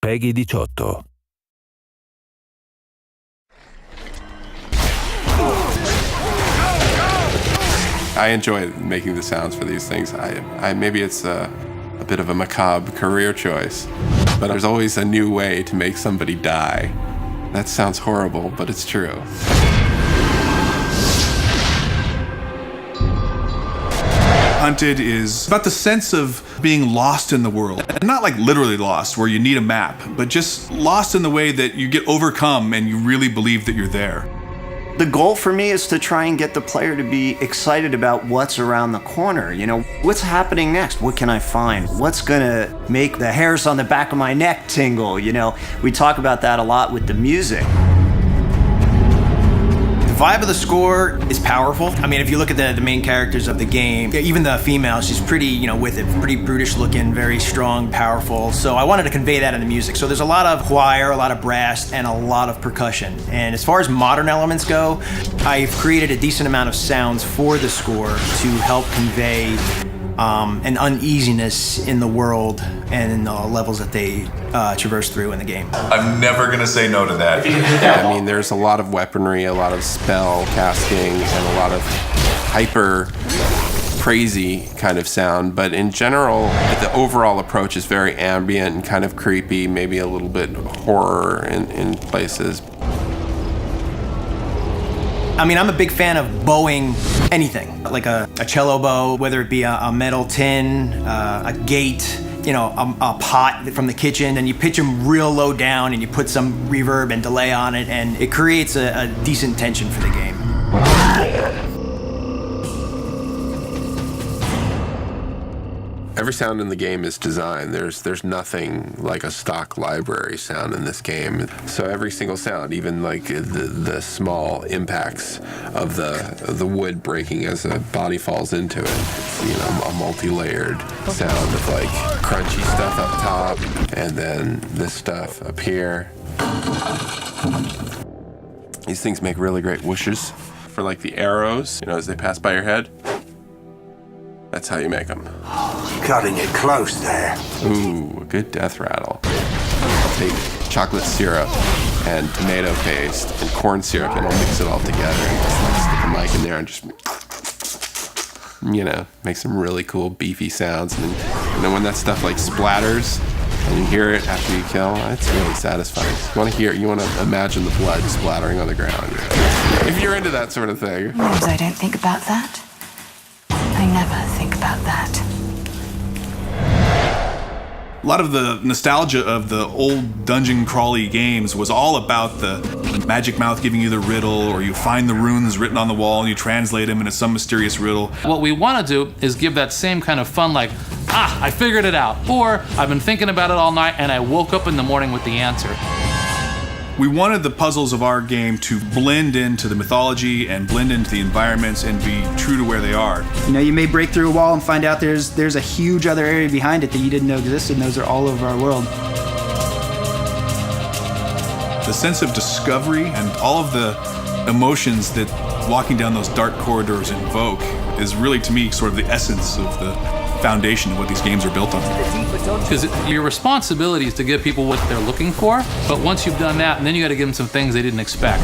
Peggy 18. I enjoy making the sounds for these things. Maybe it's a bit of a macabre career choice, but there's always a new way to make somebody die. That sounds horrible, but it's true. Hunted is about the sense of being lost in the world. And not like literally lost, where you need a map, but just lost in the way that you get overcome and you really believe that you're there. The goal for me is to try and get the player to be excited about what's around the corner. You know, what's happening next? What can I find? What's gonna make the hairs on the back of my neck tingle? You know, we talk about that a lot with the music. The vibe of the score is powerful. I mean, if you look at the main characters of the game, even the female, she's pretty, with it, pretty brutish looking, very strong, powerful. So I wanted to convey that in the music. So there's a lot of choir, a lot of brass, and a lot of percussion. And as far as modern elements go, I've created a decent amount of sounds for the score to help convey an uneasiness in the world and in the levels that they traverse through in the game. I'm never gonna say no to that. I mean, there's a lot of weaponry, a lot of spell casting, and a lot of hyper crazy kind of sound, but in general, the overall approach is very ambient and kind of creepy, maybe a little bit horror in places. I mean, I'm a big fan of bowing anything, like a cello bow, whether it be a metal tin, a gate, a pot from the kitchen, and you pitch them real low down and you put some reverb and delay on it, and it creates a decent tension for the game. Every sound in the game is designed. There's nothing like a stock library sound in this game. So every single sound, even like the small impacts of the wood breaking as a body falls into it, it's, a multi-layered sound of like crunchy stuff up top and then this stuff up here. These things make really great whooshes for like the arrows, as they pass by your head. That's how you make them. Cutting it close there. Ooh, a good death rattle. I'll take chocolate syrup and tomato paste and corn syrup and I'll mix it all together and just stick a mic in there and just, make some really cool beefy sounds. And then when that stuff like splatters and you hear it after you kill, it's really satisfying. You want to imagine the blood splattering on the ground. If you're into that sort of thing. Sometimes I don't think about that. I never think about that. A lot of the nostalgia of the old dungeon crawly games was all about the magic mouth giving you the riddle, or you find the runes written on the wall and you translate them into some mysterious riddle. What we want to do is give that same kind of fun, like, I figured it out, or I've been thinking about it all night and I woke up in the morning with the answer. We wanted the puzzles of our game to blend into the mythology and blend into the environments and be true to where they are. You may break through a wall and find out there's a huge other area behind it that you didn't know existed, and those are all over our world. The sense of discovery and all of the emotions that walking down those dark corridors invoke is really, to me, sort of the essence of the foundation of what these games are built on. Because your responsibility is to give people what they're looking for, but once you've done that, and then you got to give them some things they didn't expect.